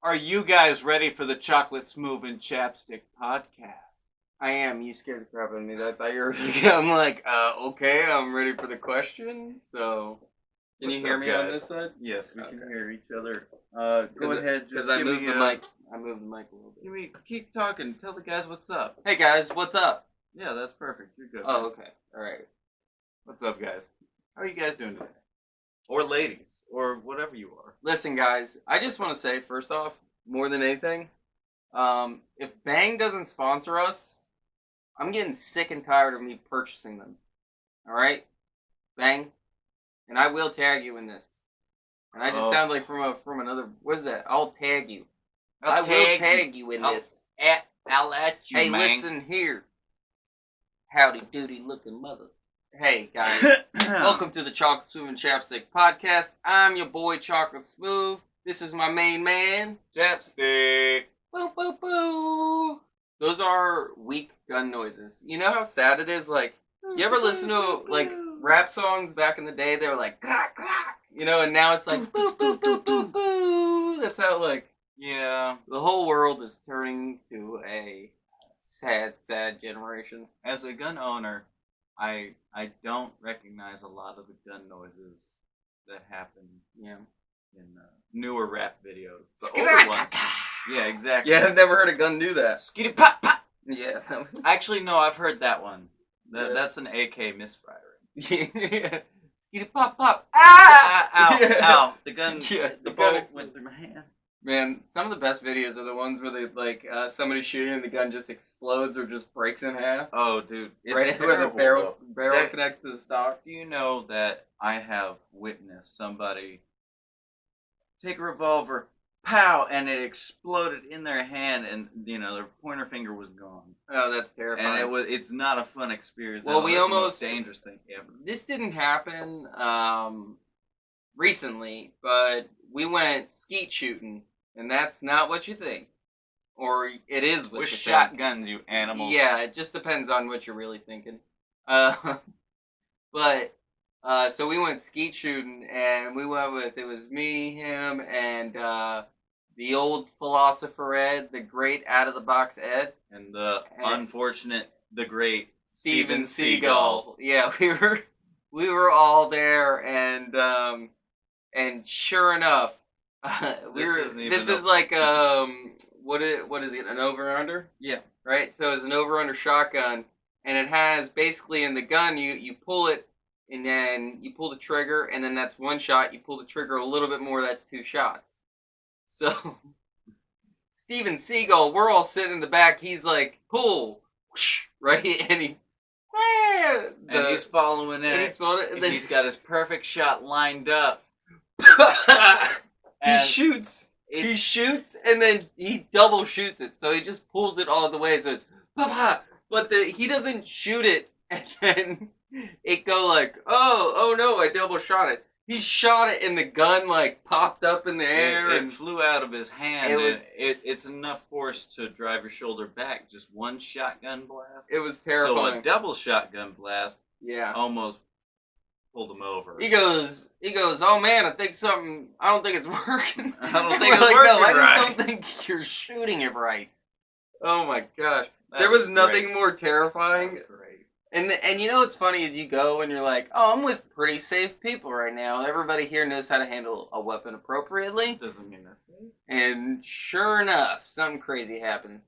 Are you guys ready for the Chocolate Smooth and Chapstick podcast? I am. You scared the crap out of me. I thought you were. I'm like, okay, I'm ready for the question. So, can you hear me on this side? Yes, we can hear each other. Go ahead. Because I moved the mic. I moved the mic a little bit. Keep talking. Tell the guys what's up. Hey guys, what's up? Yeah, that's perfect. You're good. Oh, okay. All right. What's up, guys? How are you guys doing today? Or ladies, or whatever you are. Listen, guys, I just want to say, first off, more than anything, if Bang doesn't sponsor us, I'm getting sick and tired of me purchasing them. All right, Bang, and I will tag you in this. And I just sound like from another. What is that? I'll tag you. I will tag you in this. I'll at you, Hey, man. listen here. Howdy doody looking mother. Hey, guys. Welcome to the Chocolate Smooth and Chapstick podcast. I'm your boy, Chocolate Smooth. This is my main man. Chapstick. Boo, boo, boo. Those are weak gun noises. You know how sad it is? Like, you ever listen to, like, rap songs back in the day? They were like, clack, clack. You know, and now it's like, boo, boo, boo, boo, boo. That's how, like, Yeah. the whole world is turning to a sad, sad generation. As a gun owner, I don't recognize a lot of the gun noises that happen Yeah. in newer rap videos. The Skiddy older ones. Yeah, exactly. Yeah, I've never heard a gun do that. Skitty pop pop. Yeah. Actually, no, I've heard that one. Yeah. That's an AK misfiring. Yeah. Get pop pop. Ah! Ow! Yeah. Ow! The gun. Yeah, The the bullet gun- went through my hand. Man, some of the best videos are the ones where they like somebody shooting and the gun just explodes or just breaks in half. Oh, dude, it's Right where the terrible, barrel That- connects to the stock. Do you know that I have witnessed somebody take a revolver, pow, and it exploded in their hand, and their pointer finger was gone, Oh, that's terrifying. and it's not a fun experience. Well, No, we that's the most almost- dangerous thing ever. This didn't happen recently, but we went skeet shooting, and that's not what you think, or it is what With you think. shotguns, you animals. Yeah, it just depends on what you're really thinking. So we went skeet shooting, and we went with, it was me, him, and the old philosopher Ed, the great out-of-the-box Ed. And the And- unfortunate, the great Steven Seagal. Seagal. Yeah, we were all there, and sure enough, this is like what is it, an over under? Yeah. Right? So it's an over under shotgun, and it has basically in the gun you pull it, and then you pull the trigger, and then that's one shot. You pull the trigger a little bit more, that's two shots. So Steven Seagal, we're all sitting in the back. He's like, pull, whoosh, right, and He's following it. and he's following it, and and then he's got his perfect shot lined up. he And shoots. He shoots and then he double shoots it. So he just pulls it all the way. So it's pa. But he doesn't shoot it and then it go like, oh no, I double shot it. He shot it and the gun like popped up in the air it and flew out of his hand. It's enough force to drive your shoulder back. Just one shotgun blast. it was So terrifying. a double shotgun blast Yeah. almost pulled him over. He goes, oh man, I don't think it's working. I don't think We're it's like, working no, I right." just don't think you're shooting it right. Oh my gosh. That There was nothing great. more That terrifying. was great. And you know what's funny is you go and you're like, oh, I'm with pretty safe people right now. Everybody here knows how to handle a weapon appropriately. Doesn't mean nothing. And sure enough, something crazy happens.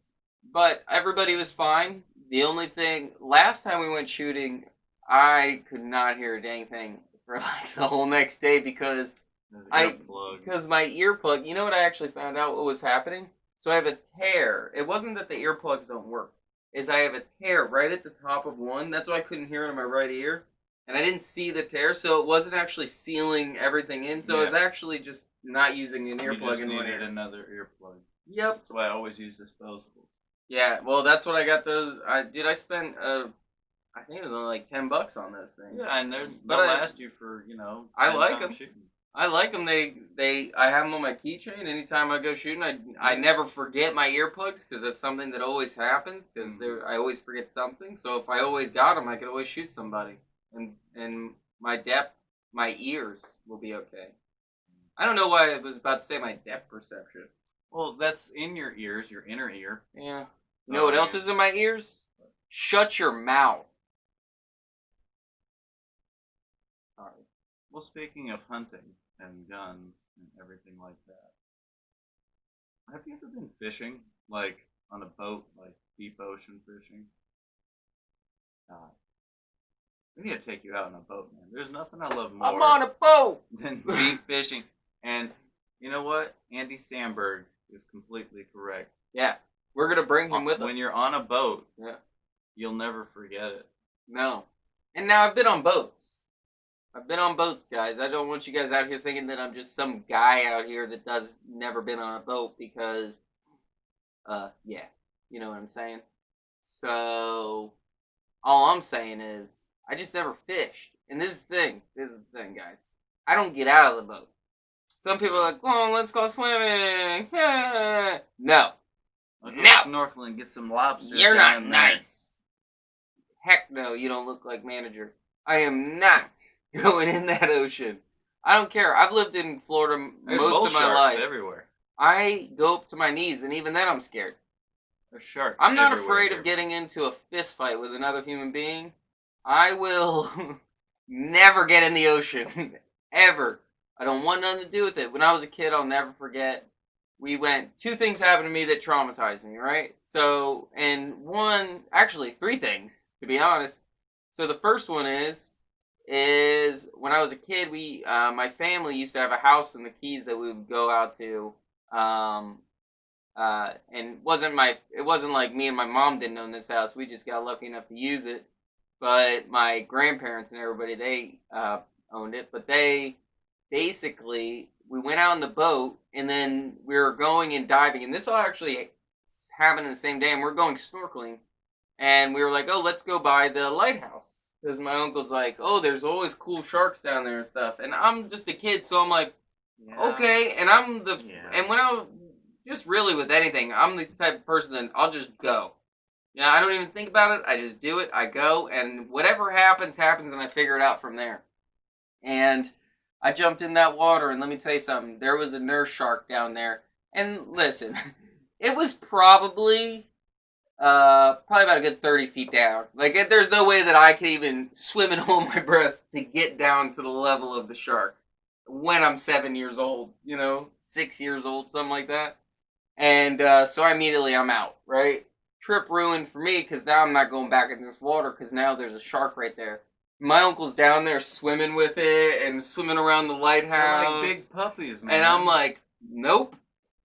But everybody was fine. The only thing, last time we went shooting, I could not hear a dang thing for like the whole next day because my earplug, you know what I actually found out what was happening? So I have a tear. It wasn't that the earplugs don't work. Is I have a tear right at the top of one. That's why I couldn't hear it in my right ear. And I didn't see the tear, so it wasn't actually sealing everything in. So I was actually just not using an You earplug just in one needed ear. another earplug. Yep. That's why I always use disposables. Yeah, well, that's what I got those. I spent, I think it was only like $10 on those things. Yeah, and they'll But last you for, I 10 like times 'em. shooting. I like them. I have them on my keychain. Anytime I go shooting, I never forget my earplugs because that's something that always happens because I always forget something. So if I always got them, I could always shoot somebody, and my ears will be okay. I don't know why I was about to say my depth perception. Well, that's in your ears, your inner ear. Yeah. You know what else is in my ears? Shut your mouth. Sorry. Well, speaking of hunting and guns and everything like that, have you ever been fishing, like on a boat, like deep ocean fishing? God, we need to take you out on a boat, man. There's nothing I love more I'm on a boat. than deep fishing. And you know what? Andy Samberg is completely correct. Yeah. We're going to bring him with us. When you're on a boat, Yeah. you'll never forget it. No. And now I've been on boats. I've been on boats, guys. I don't want you guys out here thinking that I'm just some guy out here that does never been on a boat because, yeah, you know what I'm saying? So, all I'm saying is, I just never fished. And this is the thing, guys. I don't get out of the boat. Some people are like, oh, let's go swimming. No. I'll go No. snorkeling, get some lobsters. You're not down there. nice. Heck no, you don't look like manager. I am not going in that ocean. I don't care. I've lived in Florida There's most bull of my sharks life. everywhere. I go up to my knees, and even then I'm scared. There's sharks. I'm not everywhere afraid here. of getting into a fist fight with another human being. I will never get in the ocean. Ever. I don't want nothing to do with it. When I was a kid, I'll never forget. Two things happened to me that traumatized me, right? So, and actually 3 things, to be honest. So the first one is when I was a kid, my family used to have a house in the Keys that we would go out to, and it wasn't like me and my mom didn't own this house. We just got lucky enough to use it. But my grandparents and everybody, they owned it. But they basically, we went out on the boat, and then we were going and diving. And this all actually happened in the same day, and we're going snorkeling. And we were like, oh, let's go by the lighthouse. Because my uncle's like, oh, there's always cool sharks down there and stuff. And I'm just a kid, so I'm like, Yeah. okay. And and when I was, just really with anything, I'm the type of person that I'll just go. Yeah, I don't even think about it. I just do it. I go, and whatever happens, happens, and I figure it out from there. And I jumped in that water, and let me tell you something. There was a nurse shark down there. And listen, it was probably about a good 30 feet down. Like, there's no way that I could even swim and hold my breath to get down to the level of the shark when I'm 7 years old, 6 years old, something like that. And so immediately I'm out, right? Trip ruined for me because now I'm not going back in this water because now there's a shark right there. My uncle's down there swimming with it and swimming around the lighthouse. They're like big puppies, man. And I'm like, nope.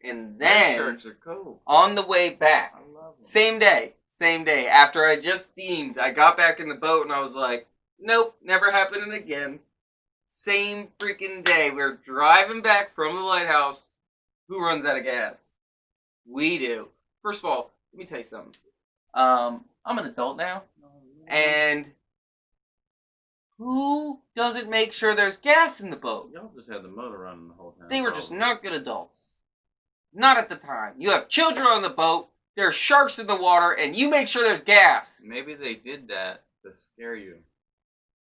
And Those then, sharks are cool. on the way back, I love them. same day, after I just steamed, I got back in the boat and I was like, nope, never happening again. Same freaking day. We're driving back from the lighthouse. Who runs out of gas? We do. First of all, let me tell you something. I'm an adult now, and who doesn't make sure there's gas in the boat? Y'all just had the motor running the whole time. They were just not good adults. Not at the time. You have children on the boat, there are sharks in the water, and you make sure there's gas. Maybe they did that to scare you.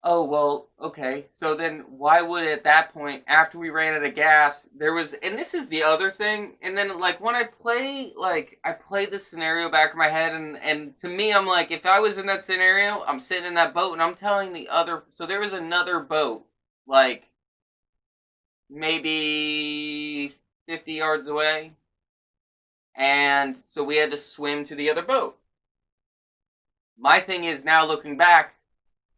Oh, well, okay. So then why would at that point, after we ran out of gas, and this is the other thing, and then, when I play this scenario back in my head, and to me, I'm like, if I was in that scenario, I'm sitting in that boat, and I'm telling so there was another boat, maybe 50 yards away, and so we had to swim to the other boat. My thing is now looking back,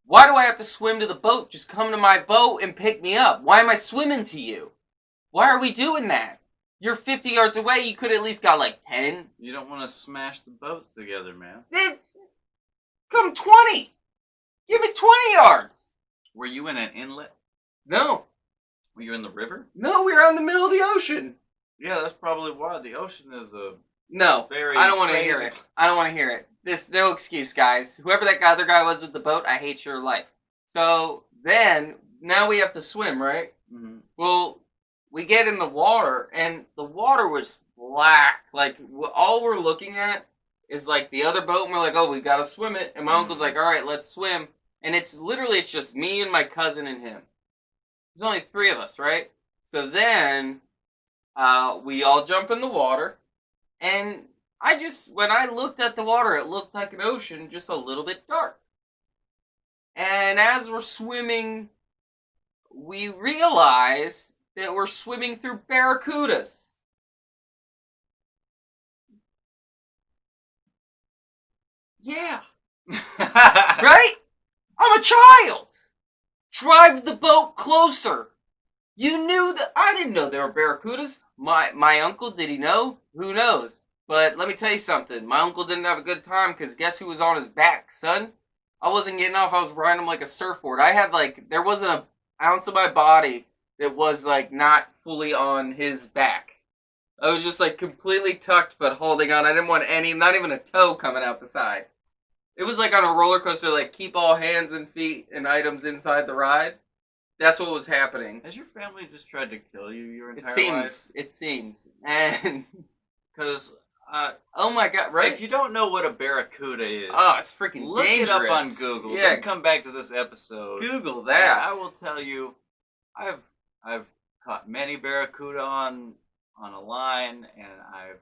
why do I have to swim to the boat? Just come to my boat and pick me up. Why am I swimming to you? Why are we doing that? You're 50 yards away. You could at least got 10. You don't want to smash the boats together, man. Come 20. Give me 20 yards. Were you in an inlet? No. Were you in the river? No, we were out in the middle of the ocean. Yeah, that's probably why. The ocean is a No, very I don't want to crazy- hear it. I don't want to hear it. No excuse, guys. Whoever that other guy was with the boat, I hate your life. So then, now we have to swim, right? Mm-hmm. Well, we get in the water, and the water was black. All we're looking at is, the other boat, and we're like, oh, we gotta swim it. And my uncle's like, all right, let's swim. And it's just me and my cousin and him. There's only 3 of us, right? So then we all jump in the water, and when I looked at the water, it looked like an ocean, just a little bit dark. And as we're swimming, we realize that we're swimming through barracudas. Yeah. Right? I'm a child. Drive the boat closer. You knew that. I didn't know there were barracudas. My uncle, did he know? Who knows? But let me tell you something. My uncle didn't have a good time because guess who was on his back, son? I wasn't getting off. I was riding him like a surfboard. I had there wasn't an ounce of my body that was not fully on his back. I was just completely tucked but holding on. I didn't want not even a toe coming out the side. It was like on a roller coaster, keep all hands and feet and items inside the ride. That's what was happening. Has your family just tried to kill you your entire life? It seems. And because oh my god, right? If you don't know what a barracuda is, oh, it's freaking look dangerous. it up on Google. Yeah, Then come back to this episode. Google that. I will tell you, I've caught many barracuda on a line, and I've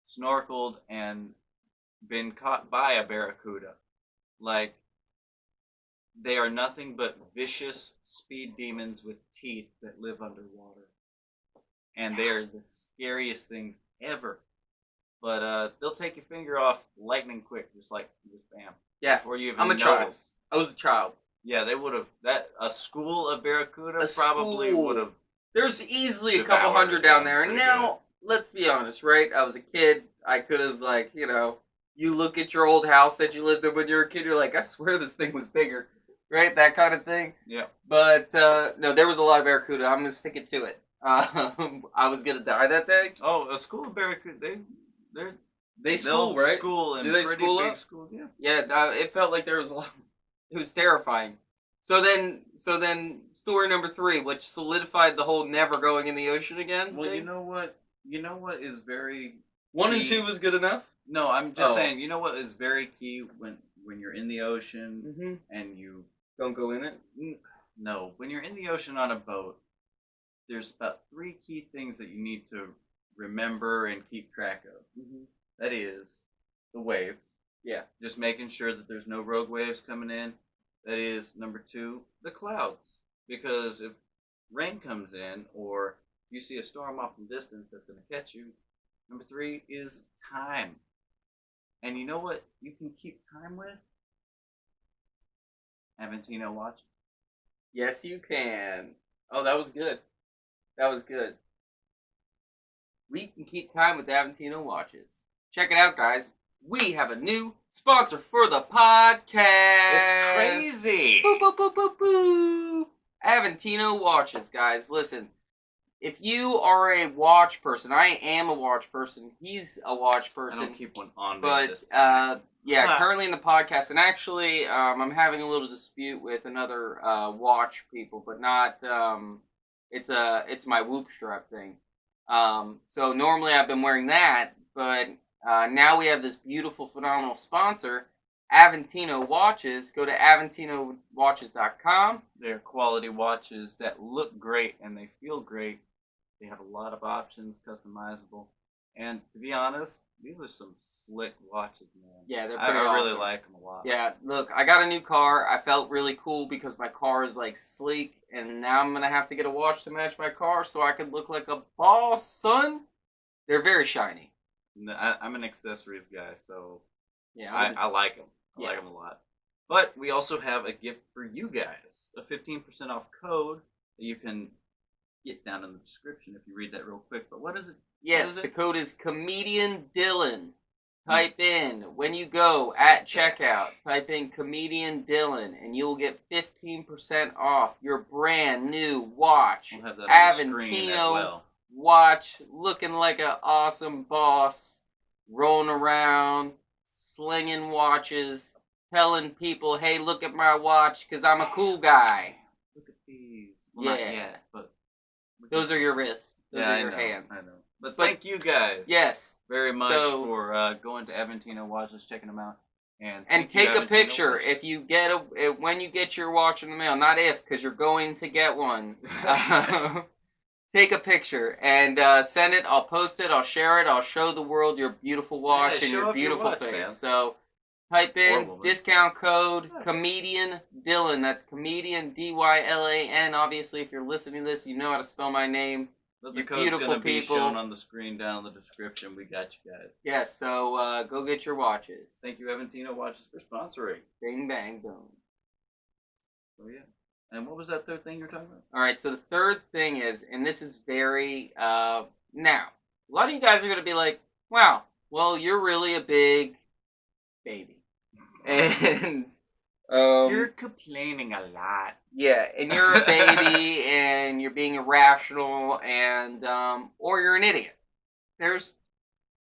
snorkeled and been caught by a barracuda. They are nothing but vicious speed demons with teeth that live underwater. And they are the scariest thing ever. But they'll take your finger off lightning quick, just bam. Yeah, before you even I'm a notice. child. I was a child. Yeah, they would have a school of barracuda probably would have. There's easily a couple hundred down there, and now let's be honest, right? I was a kid. I could have you look at your old house that you lived in when you were a kid. You're like, I swear this thing was bigger, right? That kind of thing. Yeah. But no, there was a lot of barracuda. I'm gonna stick it to it. I was gonna die that day. Oh, a school of barracuda. They school, right? School in do they pretty school big up? School, yeah. Yeah, it felt like there was a lot. It was terrifying. So then, story number 3, which solidified the whole never going in the ocean again. Well, thing. you know what? You know what is very 1 and key? 2 was good enough. No, I'm just saying. You know what is very key when you're in the ocean and you don't go in it. No, when you're in the ocean on a boat, there's about 3 key things that you need to remember and keep track of. That is the waves. Yeah. Just making sure that there's no rogue waves coming in. That is number 2, the clouds. Because if rain comes in or you see a storm off in the distance that's going to catch you, number 3 is time. And you know what you can keep time with? Aventino watch. Yes, you can. Oh, that was good. That was good. We can keep time with Aventino watches. Check it out, guys. We have a new sponsor for the podcast. It's crazy. Boo, boo, boo, boo, boo. Aventino watches, guys. Listen, if you are a watch person, I am a watch person. He's a watch person. I don't keep one on. But yeah, currently in the podcast, and actually, I'm having a little dispute with another watch people, but not. It's my Whoop strap thing. So normally I've been wearing that, but now we have this beautiful, phenomenal sponsor, Aventino Watches. Go to AventinoWatches.com. They're quality watches that look great and they feel great. They have a lot of options, customizable. And to be honest, these are some slick watches, man. Yeah, they're pretty I awesome. really like them a lot. Yeah, look, I got a new car. I felt really cool because my car is sleek, and now I'm gonna have to get a watch to match my car so I can look like a boss, son. They're very shiny. I'm an accessories guy, so yeah, I like them. I like them a lot. But we also have a gift for you guys, a 15% off code that you can get down in the description if you read that real quick. But what is it? Yes, the code is Comedian Dylan. Type in, when you go at checkout, type in Comedian Dylan, and you'll get 15% off your brand new watch. We'll have that on the screen as Aventino well. Watch, looking like an awesome boss, rolling around, slinging watches, telling people, hey, look at my watch, because I'm a cool guy. Look at these. Well, Yeah. not yet, but Those are your wrists. Those are your hands. I know. But thank you guys Yes. very much for going to Aventino Watches, checking them out. And take a picture if you get when you get your watch in the mail. Not if, because you're going to get one. take a picture and send it. I'll post it. I'll share it. I'll show the world your beautiful watch and show your off your beautiful watch, face. man. So type in woman. discount code Yeah. comedian Dylan. That's comedian DYLAN. Obviously, if you're listening to this, you know how to spell my name. But the You code's beautiful gonna be people. shown on the screen down in the description. We got you guys. Yes. So go get your watches. Thank you, Aventino Watches, for sponsoring. Bing bang boom. Oh yeah. And what was that third thing you were talking about? All right, so the third thing is, and this is very, now, a lot of you guys are going to be like, wow, well, you're really a big baby. And, You're complaining a lot. yeah, and you're a baby, and you're being irrational, and, or you're an idiot. There's,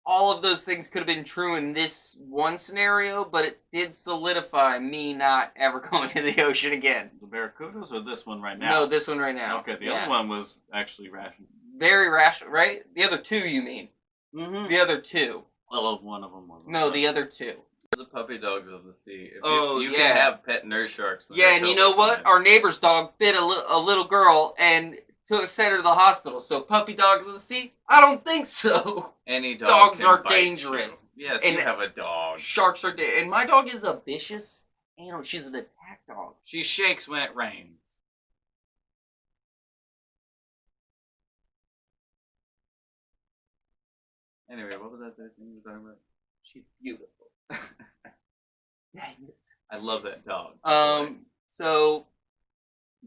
all of those things could have been true in this one scenario, but it did solidify me not ever going to the ocean again. The Barracudas or this one right now? No, this one right now. Okay, the Yeah. other one was actually rational. Very rational, right? The other two, you mean? Mm-hmm. The other two. Well, one of them was. No, the other two. The puppy dogs of the sea. If Oh, you yeah. can have pet nurse sharks. then Yeah, that's and you know totally what? fine. Our neighbor's dog bit a little girl and sent her to the hospital. So puppy dogs of the sea? I don't think so. Any dog dogs can are bite dangerous. you. Yes, And- you have a dog. Sharks are and my dog is a vicious animal. She's an attack dog. She shakes when it rains. Anyway, what was that third thing you were talking about? She's beautiful. Dang it. I love that dog. So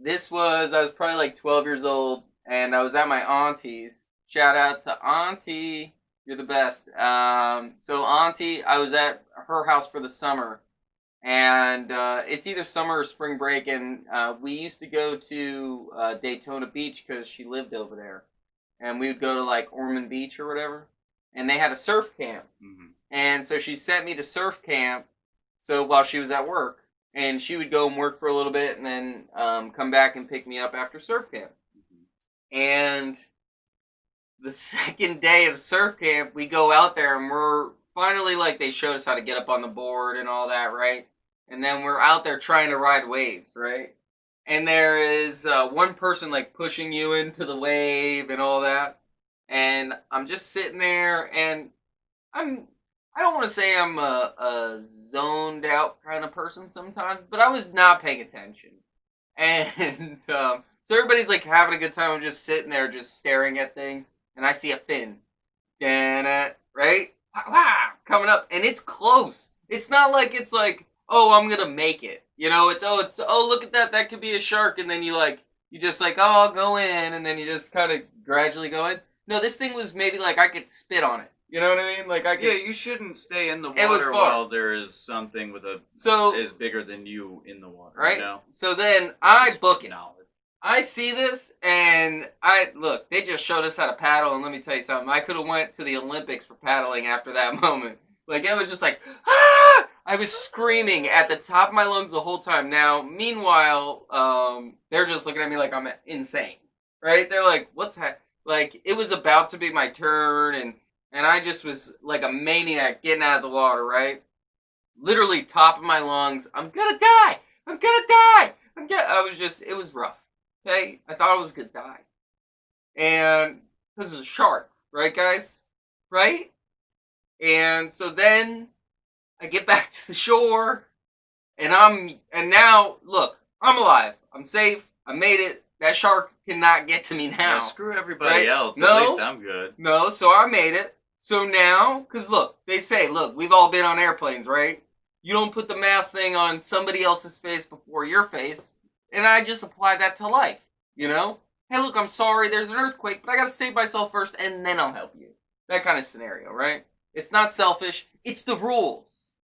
this was, I was probably like 12 years old, and I was at my auntie's. Shout out to Auntie. You're the best. So Auntie, I was at her house for the summer, and it's either summer or spring break, and we used to go to Daytona Beach because she lived over there, and we would go to like Ormond Beach or whatever, and they had a surf camp, Mhm. and so she sent me to surf camp. So while she was at work, and she would go and work for a little bit, and then come back and pick me up after surf camp, and the second day of surf camp, we go out there and we're finally like they showed us how to get up on the board and all that, right? And then we're out there trying to ride waves, right? And there is one person like pushing you into the wave and all that. And I'm just sitting there and I don't want to say I'm a zoned out kind of person sometimes, but I was not paying attention. And so everybody's like having a good time. I'm just sitting there just staring at things. And I see a fin. Right? Wow, coming up. And it's close. It's not like it's like, oh, I'm going to make it. You know, it's look at that. That could be a shark. And then you just like, oh, I'll go in. And then you just kind of gradually go in. No, this thing was maybe like I could spit on it. You know what I mean? Like I could. Yeah, you shouldn't stay in the It was water far. while there is something with a So, is bigger than you in the water. right? You know? So then I book it. Knowledge. I see this, and look, they just showed us how to paddle, and let me tell you something, I could have went to the Olympics for paddling after that moment. Like, it was just like, ah! I was screaming at the top of my lungs the whole time. Now, meanwhile, they're just looking at me like I'm insane, right? They're like, what's happening? Like, it was about to be my turn, and I just was like a maniac getting out of the water, right? Literally top of my lungs, I'm gonna die! I'm gonna die! It was rough. Okay, I thought I was gonna die, and this is a shark, right, guys? Right? And so then I get back to the shore, and now look, I'm alive, I'm safe, I made it. That shark cannot get to me now. Yeah, screw everybody Right? else. No. At least I'm good. No, so I made it. So now, because look, they say, look, we've all been on airplanes, right? You don't put the mask thing on somebody else's face before your face. And I just apply that to life, you know? Hey, look, I'm sorry, there's an earthquake, but I gotta save myself first, and then I'll help you. That kind of scenario, right? It's not selfish, it's the rules.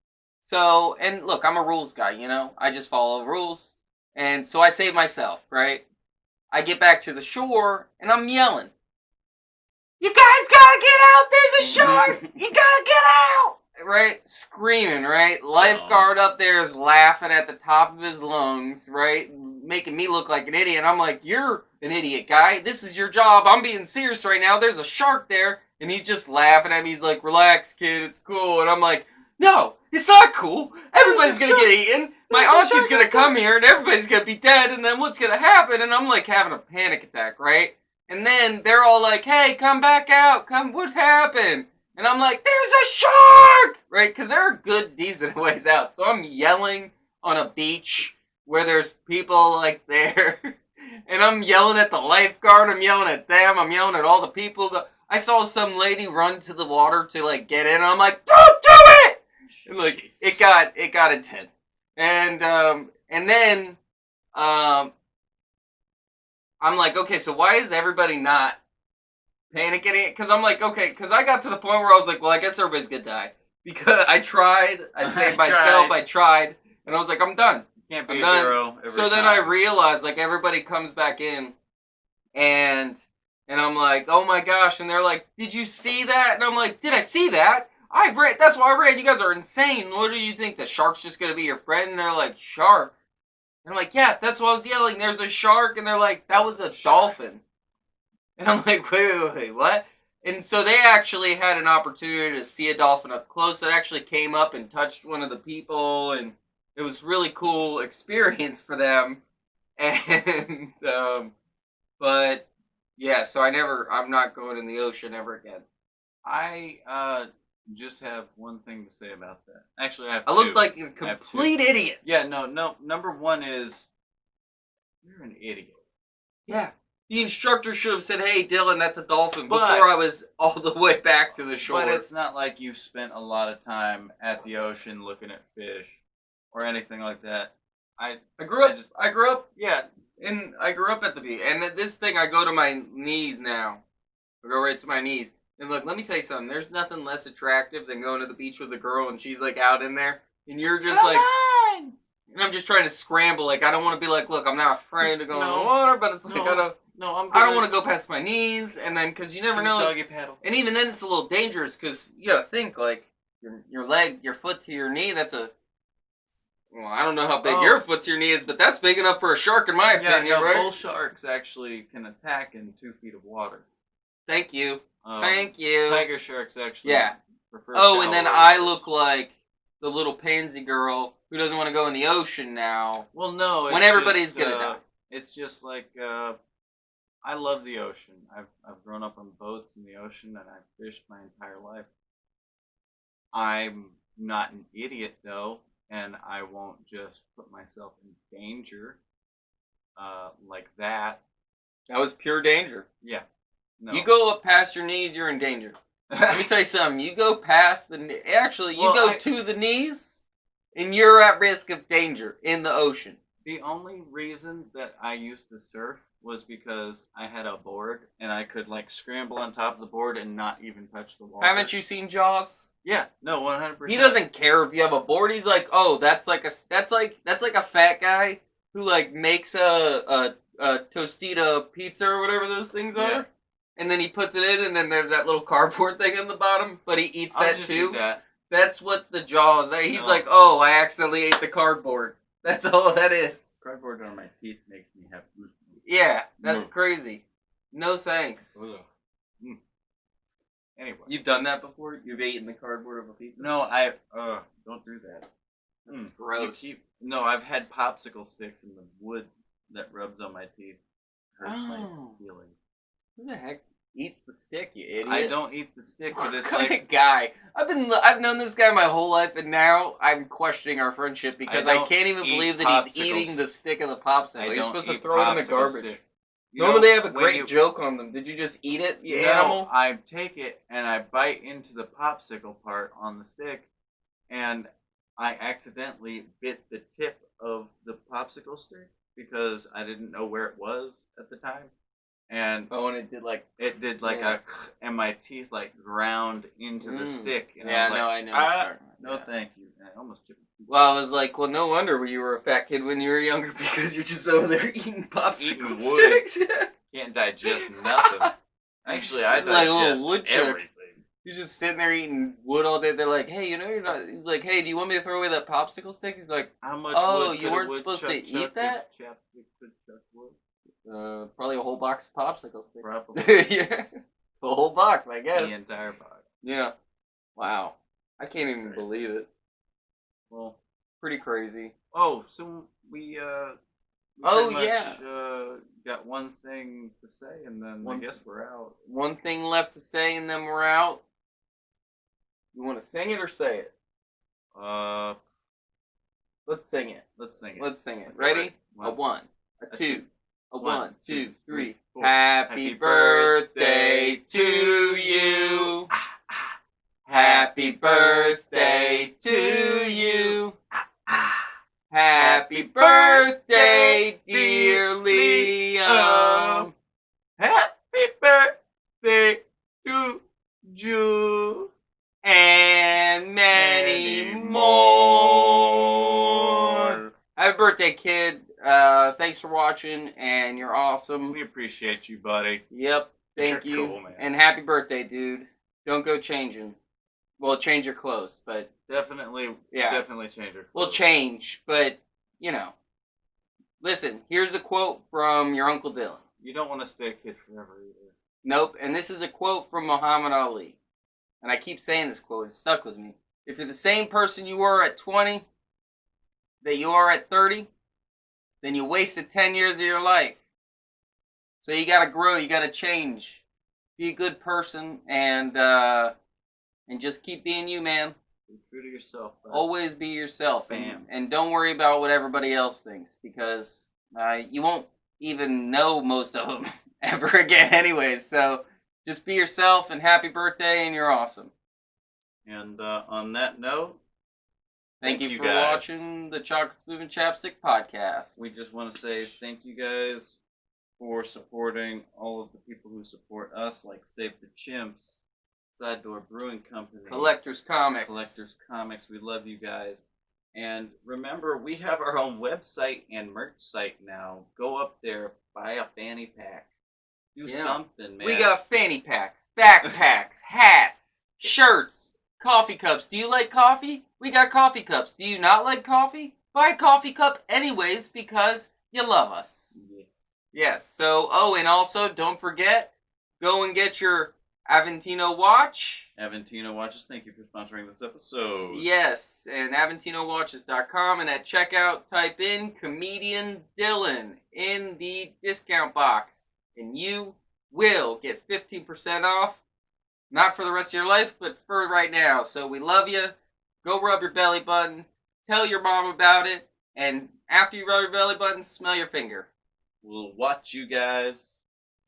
So, and look, I'm a rules guy, you know? I just follow rules. And so I save myself, right? I get back to the shore, and I'm yelling. You guys gotta get out! There's a shark! You gotta get out! Right? Screaming, right? Lifeguard up there is laughing at the top of his lungs, right? Making me look like an idiot. I'm like, you're an idiot, guy. This is your job. I'm being serious right now. There's a shark there. And he's just laughing at me. He's like, relax, kid. It's cool. And I'm like, no, it's not cool. Everybody's gonna get eaten. My auntie's gonna come here and everybody's gonna be dead. And then what's gonna happen? And I'm like having a panic attack, right? And then they're all like, hey, come back out. Come, what happened? And I'm like, there's a shark! Right? Because they're a good, decent ways out. So I'm yelling on a beach where there's people like there. And I'm yelling at the lifeguard. I'm yelling at them. I'm yelling at all the people. I saw some lady run to the water to like get in. And I'm like, don't do it! And, like, it got intense. And then I'm like, okay, so why is everybody not panicking? Because I'm like, okay, because I got to the point where I was like, well, I guess everybody's gonna die. Because I tried, I saved myself, I tried, and I was like, I'm done. Can't be a hero every So then time. I realized, like, everybody comes back in, and I'm like, oh my gosh, and they're like, did you see that? And I'm like, did I see that? I read, that's why I read, you guys are insane. What do you think, the shark's just gonna be your friend? And they're like, shark. And I'm like, yeah, that's why I was yelling, there's a shark, and they're like, that was a dolphin. And I'm like, wait, what? And so they actually had an opportunity to see a dolphin up close. It actually came up and touched one of the people, and it was really cool experience for them. And but yeah, so I'm not going in the ocean ever again. I just have one thing to say about that. Actually, I have I two. looked like a complete idiot. Yeah, no. Number one is you're an idiot. Yeah. The instructor should have said, hey, Dylan, that's a dolphin, before I was all the way back to the shore. But it's not like you've spent a lot of time at the ocean looking at fish or anything like that. I grew up, yeah, and I grew up at the beach. And this thing, I go to my knees now. I go right to my knees. And look, let me tell you something. There's nothing less attractive than going to the beach with a girl and she's like out in there. And you're just Come like... on! And I'm just trying to scramble. Like, I don't want to be like, look, I'm not afraid to go in the water, but it's like, I don't want to go past my knees, and then, because you never know. Doggy paddle. And even then, it's a little dangerous, because you gotta think, like, your foot to your knee, that's a, well, I don't know how big your foot to your knee is, but that's big enough for a shark, in my opinion, right? Bull sharks actually can attack in 2 feet of water. Thank you. Thank you. Tiger sharks actually prefer and then shallower I waters. look like the little pansy girl who doesn't want to go in the ocean now. Well, no. It's when everybody's just, gonna die. It's just like I love the ocean. I've grown up on boats in the ocean, and I've fished my entire life. I'm not an idiot though, and I won't just put myself in danger like that. That was pure danger. Yeah. No. You go up past your knees, you're in danger. Let me tell you something. You go past to the knees, and you're at risk of danger in the ocean. The only reason that I used to surf was because I had a board, and I could like scramble on top of the board and not even touch the water. Haven't you seen Jaws? Yeah, no, 100%. He doesn't care if you have a board. He's like, oh, that's like a fat guy who like makes a Tostita pizza or whatever those things are. And then he puts it in, and then there's that little cardboard thing on the bottom, but he eats that too. Eat that. That's what the Jaws. He's like, oh, I accidentally ate the cardboard. That's all that is. Cardboard on my teeth makes me have goosebumps. Yeah, that's crazy. No thanks. Anyway. You've done that before? You've eaten the cardboard of a pizza? No, don't do that. That's gross. No, I've had popsicle sticks in the wood that rubs on my teeth. Hurts my feelings. Who the heck eats the stick, you idiot? I don't eat the stick, but it's what like... kind of guy? I've known this guy my whole life, and now I'm questioning our friendship because I can't even believe that he's eating the stick of the popsicle. You're supposed to throw it in the garbage. Normally they have a great joke on them. Did you just eat it, you animal? I take it and I bite into the popsicle part on the stick, and I accidentally bit the tip of the popsicle stick because I didn't know where it was at the time. And and it did like and my teeth like ground into the stick. And I know. No, thank you. And I almost chipped. Well, I was like, well, no wonder you were a fat kid when you were younger because you're just over there eating popsicle sticks. Can't digest nothing. Actually, I digest like a little woodchuck. everything. You're just sitting there eating wood all day. They're like, hey, you're not. He's like, hey, do you want me to throw away that popsicle stick? He's like, how much? Oh, you weren't supposed to eat that? Wood? Probably a whole box of popsicle sticks. Probably. Yeah, a whole box, I guess. The entire box. Yeah. Wow. I can't even believe it. Well, pretty crazy. Oh, so we We Oh, pretty yeah. much, got one thing to say, and then I guess we're out. One thing left to say, and then we're out. You want to sing it or say it? Uh, Let's sing it. let's sing it. Let's sing it. Okay, Ready? right. A one, a A two, two. a One, one, two, two, three. three, four. Happy Happy birthday birthday to you. Happy birthday to you. Happy birthday, dear Liam. Happy birthday to you. And many more. Happy birthday, kid. Thanks for watching, and you're awesome. We appreciate you, buddy. Yep, thank You're you. cool, man. And happy birthday, dude. Don't go changing. Well, change your clothes, but Definitely change your clothes. we'll change, but, you know. Listen, here's a quote from your Uncle Dylan. You don't want to stay a kid forever either. Nope, and this is a quote from Muhammad Ali. And I keep saying this quote, it's stuck with me. If you're the same person you were at 20, that you are at 30, then you wasted 10 years of your life. So you gotta grow, you gotta change. Be a good person, and just keep being you, man. Be true to yourself. Bud. Always be yourself, Bam. and don't worry about what everybody else thinks, because you won't even know most of them ever again anyways. So just be yourself, and happy birthday, and you're awesome. And on that note, Thank you for guys. watching the Chocolate Spoon and Chapstick podcast. We just want to say thank you guys for supporting all of the people who support us, like Save the Chimps, Side Door Brewing Company, Collectors Comics. Collectors Comics. We love you guys. And remember, we have our own website and merch site now. Go up there, buy a fanny pack. Do something, man. We got fanny packs, backpacks, hats, shirts, coffee cups. Do you like coffee? We got coffee cups. Do you not like coffee? Buy a coffee cup anyways because you love us. Yeah. Yes. So, and also don't forget, go and get your Aventino watch. Aventino Watches, thank you for sponsoring this episode. Yes, and AventinoWatches.com, and at checkout, type in Comedian Dylan in the discount box, and you will get 15% off. Not for the rest of your life, but for right now. So we love you. Go rub your belly button. Tell your mom about it. And after you rub your belly button, smell your finger. We'll watch you guys.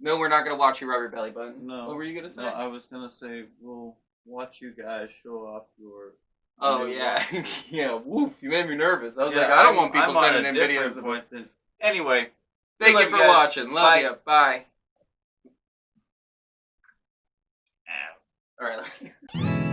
No, we're not going to watch you rub your belly button. No. What were you going to say? No, I was going to say we'll watch you guys show off your... Oh, yeah. Yeah, woof. You made me nervous. I was Yeah, like, I don't want people I'm on sending a in different videos. point than... Anyway. Thank you love for guys. watching. Love Bye. you. Bye. Ow. All right.